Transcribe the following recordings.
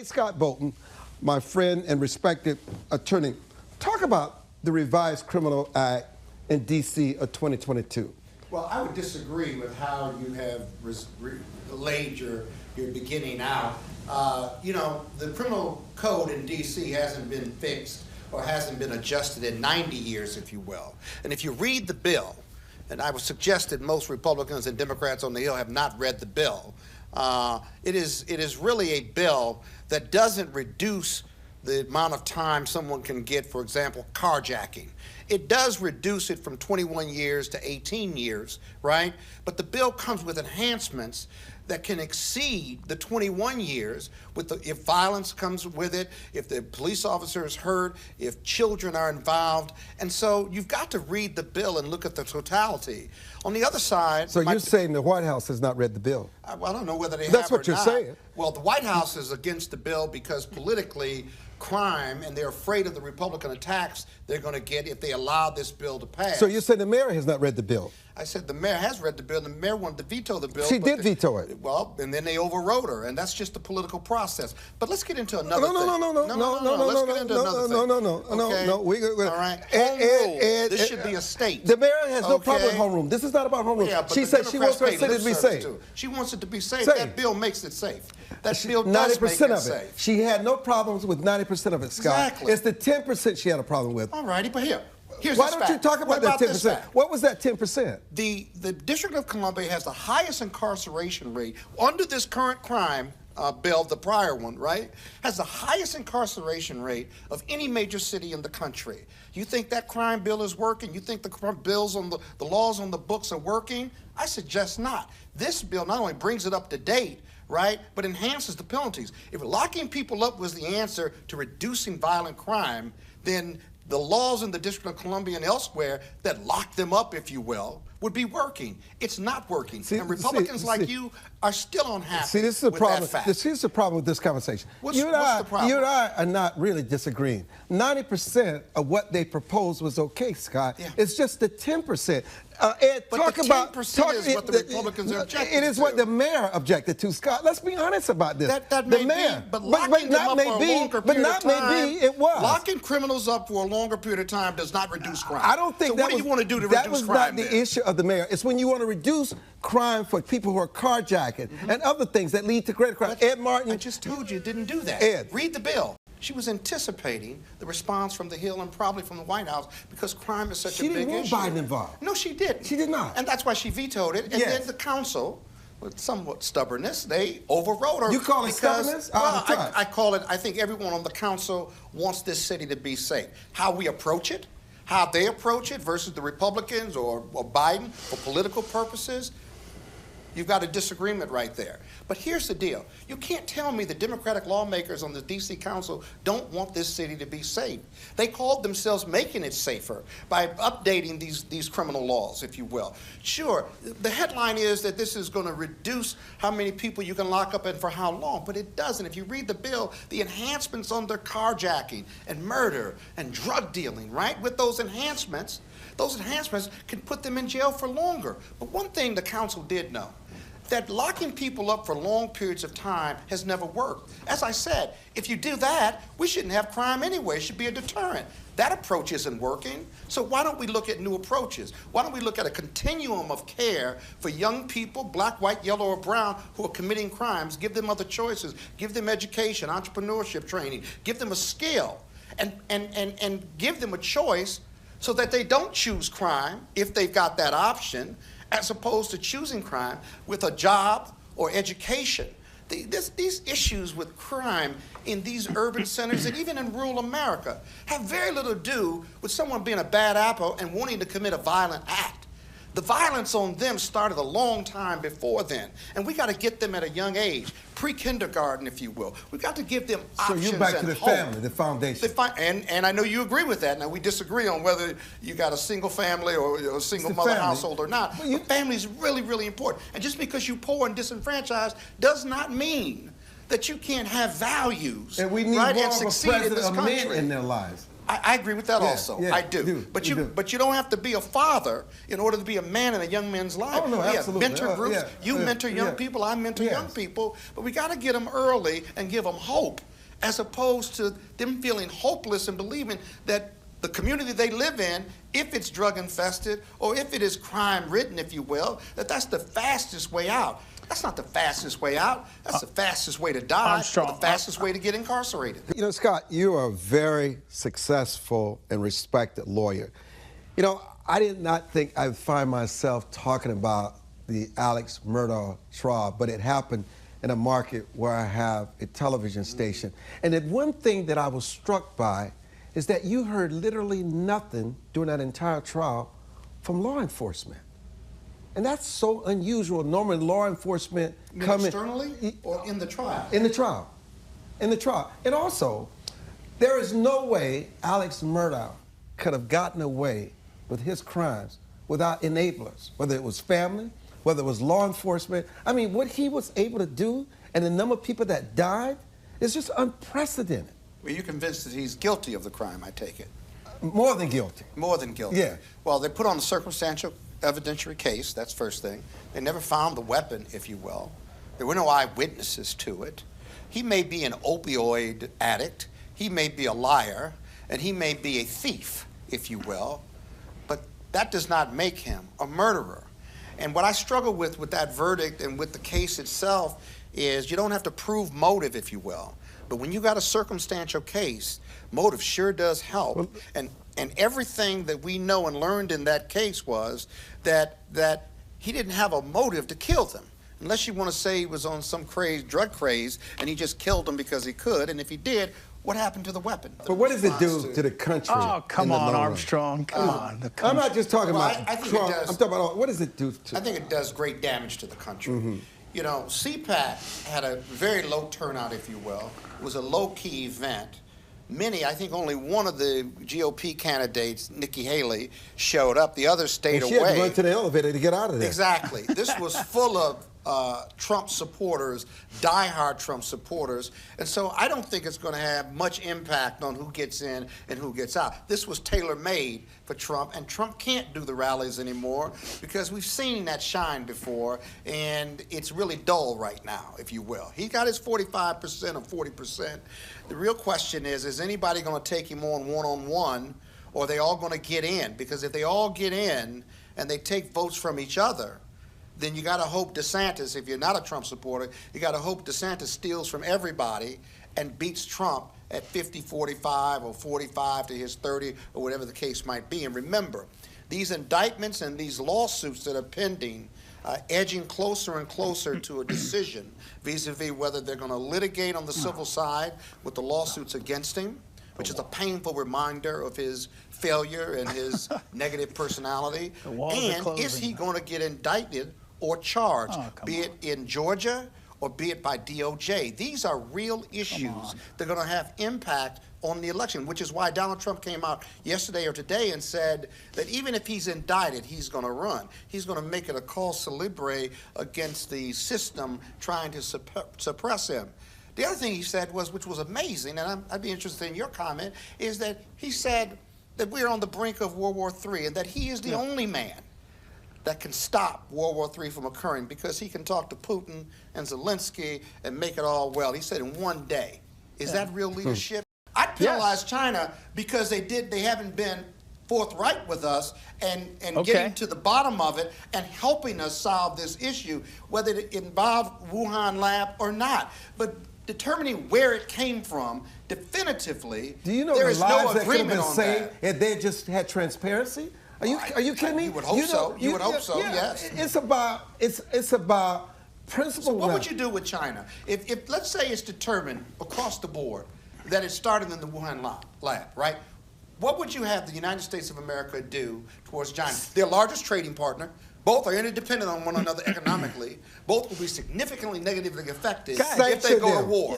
Scott Bolden, my friend and respected attorney, talk about the revised Criminal Act in D.C. of 2022. Well, I would disagree with how you have laid your beginning out. You know, the criminal code in D.C. hasn't been fixed or hasn't been adjusted in 90 years, if you will. And if you read the bill, and I would suggest that most Republicans and Democrats on the Hill have not read the bill, it is really a bill that doesn't reduce the amount of time someone can get, for example, carjacking. It does reduce it from 21 years to 18 years, right? But the bill comes with enhancements that can exceed the 21 years if violence comes with it, if the police officer is hurt, if children are involved. And so you've got to read the bill and look at the totality. On the other side... So you're saying the White House has not read the bill? I don't know whether they have That's or what you're not. saying. Well, the White House is against the bill because politically, crime, and they're afraid of the Republican attacks they're going to get if they allow this bill to pass. So you're saying the mayor has not read the bill? I said the mayor has read the bill. The mayor wanted to veto the bill. She did veto it. Well, and then they overrode her, and that's just the political process. But let's get into another thing. No. All right. Home rule. This should be a state. The mayor has no problem with home rule. This is not about home rule. Yeah, but she said she wants her city to be safe. She wants it to be safe. That bill makes it safe. That bill does 90% make it of safe. it. She had no problems with 90% of it, Scott. Exactly. It's the 10% she had a problem with. All righty, but here's why don't you talk about that 10%? What was that 10%? The District of Columbia has the highest incarceration rate under this current crime bill, the prior one, right? Has the highest incarceration rate of any major city in the country. You think that crime bill is working? You think the bills on the laws on the books are working? I suggest not. This bill not only brings it up to date, right, but enhances the penalties. If locking people up was the answer to reducing violent crime, then the laws in the District of Columbia and elsewhere that lock them up, if you will, would be working. It's not working. And Republicans like you are still unhappy this is the problem. That fact. This is the problem with this conversation. What's the problem? You and I are not really disagreeing. 90% of what they proposed was okay, Scott. Yeah. It's just the 10%. Ed, but talk the 10% about is what the Republicans are objecting to. It is what the mayor objected to, Scott. Let's be honest about this. That may be, but locking them up for a longer period of time, it was. Locking criminals up for a longer period of time does not reduce crime. I don't think so what do you want to do to reduce crime? That was not the issue of the mayor. It's when you want to reduce crime for people who are carjacking and other things that lead to greater crime. Ed Martin. I just told you it didn't do that. Ed. Read the bill. She was anticipating the response from the Hill and probably from the White House because crime is such a big issue. She didn't want Biden involved. No, she didn't. She did not. And that's why she vetoed it. And then the council, with somewhat stubbornness, they overrode her. You call it stubbornness? Well, I call it, I think everyone on the council wants this city to be safe. How we approach it, how they approach it versus the Republicans or Biden for political purposes, you've got a disagreement right there. But here's the deal. You can't tell me the Democratic lawmakers on the D.C. Council don't want this city to be safe. They called themselves making it safer by updating these criminal laws, if you will. Sure, the headline is that this is going to reduce how many people you can lock up and for how long, but it doesn't. If you read the bill, the enhancements under carjacking and murder and drug dealing, right? With those enhancements can put them in jail for longer. But one thing the council did know, that locking people up for long periods of time has never worked. As I said, if you do that, we shouldn't have crime anyway. It should be a deterrent. That approach isn't working. So why don't we look at new approaches? Why don't we look at a continuum of care for young people, black, white, yellow, or brown, who are committing crimes, give them other choices, give them education, entrepreneurship training, give them a skill, and give them a choice so that they don't choose crime if they've got that option, as opposed to choosing crime with a job or education. These issues with crime in these urban centers and even in rural America have very little to do with someone being a bad apple and wanting to commit a violent act. The violence on them started a long time before then, and we got to get them at a young age, pre-kindergarten, if you will. We got to give them options. So you're back to the hope. family, the foundation. And I know you agree with that. Now, we disagree on whether you got a single family or a single mother household or not. But family is really, really important. And just because you're poor and disenfranchised does not mean that you can't have values, and we need right, more and of a succeed in this country. men in their lives. I agree with that also. I do. But you don't have to be a father in order to be a man in a young man's life. Oh, no, absolutely. We have mentor groups. You mentor young people. I mentor young people. But we got to get them early and give them hope. as opposed to them feeling hopeless and believing that the community they live in, if it's drug infested or if it is crime ridden, if you will, that's the fastest way out. That's not the fastest way out. That's the fastest way to die, Armstrong, or the fastest way to get incarcerated. You know, Scott, you are a very successful and respected lawyer. You know, I did not think I'd find myself talking about the Alex Murdaugh trial, but it happened in a market where I have a television station. And the one thing that I was struck by is that you heard literally nothing during that entire trial from law enforcement. And that's so unusual. Normally, law enforcement come in externally or in the trial? In the trial. In the trial. And also, there is no way Alex Murdaugh could have gotten away with his crimes without enablers, whether it was family, whether it was law enforcement. I mean, what he was able to do and the number of people that died is just unprecedented. Well, you're convinced that he's guilty of the crime, I take it? More than guilty. More than guilty. Yeah. Well, they put on a circumstantial evidentiary case, that's first thing. They never found the weapon, if you will. There were no eyewitnesses to it. He may be an opioid addict, he may be a liar, and he may be a thief, if you will, but that does not make him a murderer. And what I struggle with that verdict and with the case itself is you don't have to prove motive, if you will. But when you got a circumstantial case, motive sure does help. Well, and everything that we know and learned in that case was that he didn't have a motive to kill them. Unless you want to say he was on some drug craze and he just killed them because he could. And if he did, what happened to the weapon? But what does it do to the country? Oh, come on, Armstrong. Come on. I'm not just talking about I think Trump. it does. I'm talking about what does it do to... I think it does great damage to the country. You know, CPAC had a very low turnout, if you will. It was a low-key event. I think only one of the GOP candidates, Nikki Haley, showed up. The others stayed away. She had to run to the elevator to get out of there. Exactly. This was full of Trump supporters, diehard Trump supporters. And so I don't think it's going to have much impact on who gets in and who gets out. This was tailor-made for Trump, and Trump can't do the rallies anymore because we've seen that shine before, and it's really dull right now, if you will. He got his 45% or 40%. The real question is anybody going to take him on one-on-one, or are they all going to get in? Because if they all get in and they take votes from each other, then you got to hope DeSantis, if you're not a Trump supporter, you got to hope DeSantis steals from everybody and beats Trump at 50-45 or 45 to his 30 or whatever the case might be. And remember, these indictments and these lawsuits that are pending edging closer and closer to a decision vis-a-vis whether they're going to litigate on the civil side with the lawsuits against him, which is a painful reminder of his failure and his negative personality, and is he going to get indicted or charged, be it in Georgia or be it by DOJ. These are real issues that are going to have impact on the election, which is why Donald Trump came out yesterday or today and said that even if he's indicted, he's going to run. He's going to make it a cause célèbre against the system trying to suppress him. The other thing he said was, which was amazing, and I'd be interested in your comment, is that he said that we're on the brink of World War III and that he is the only man that can stop World War III from occurring because he can talk to Putin and Zelensky and make it all well. He said in one day. Is that real leadership? I'd penalize China because they haven't been forthright with us and getting to the bottom of it and helping us solve this issue, whether it involved Wuhan lab or not. But determining where it came from definitively, do you know there is no agreement on that if they just had transparency? Are you kidding me? You would hope so. You would hope so. Yes. It's about principle. So what would you do with China if let's say it's determined across the board that it started in the Wuhan lab, right? What would you have the United States of America do towards China? Their largest trading partner. Both are interdependent on one another economically. Both will be significantly negatively affected if they go to war.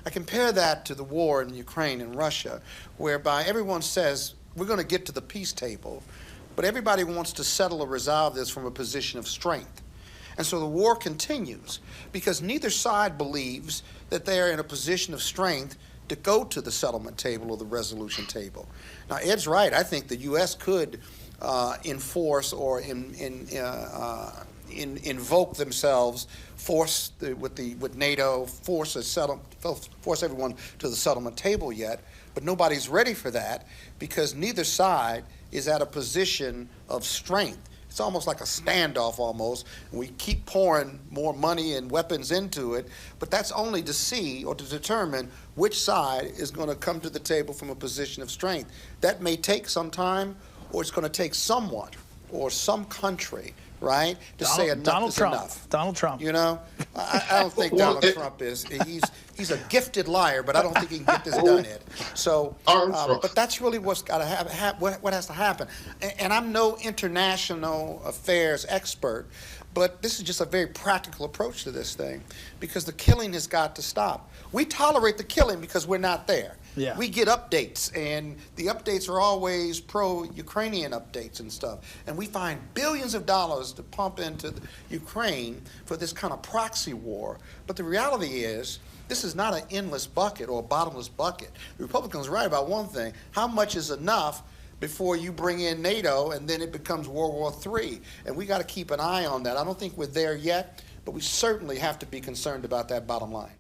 I compare that to the war in Ukraine and Russia, whereby everyone says, we're going to get to the peace table, but everybody wants to settle or resolve this from a position of strength. And so the war continues because neither side believes that they are in a position of strength to go to the settlement table or the resolution table. Now, Ed's right. I think the U.S. could enforce or invoke themselves, with NATO, force everyone to the settlement table yet. But nobody's ready for that because neither side is at a position of strength. It's almost like a standoff almost. We keep pouring more money and weapons into it, but that's only to see or to determine which side is going to come to the table from a position of strength. That may take some time, or it's going to take someone or some country, right, to say enough is enough. Donald Trump. You know, I don't think Donald Trump is. He's a gifted liar, but I don't think he can get this done, Ed. So, but that's really what's got to happen. What has to happen? And I'm no international affairs expert, but this is just a very practical approach to this thing, because the killing has got to stop. We tolerate the killing because we're not there. Yeah. We get updates, and the updates are always pro-Ukrainian updates and stuff. And we find billions of dollars to pump into Ukraine for this kind of proxy war. But the reality is, this is not an endless bucket or a bottomless bucket. The Republicans are right about one thing. How much is enough before you bring in NATO and then it becomes World War III? And we got to keep an eye on that. I don't think we're there yet, but we certainly have to be concerned about that bottom line.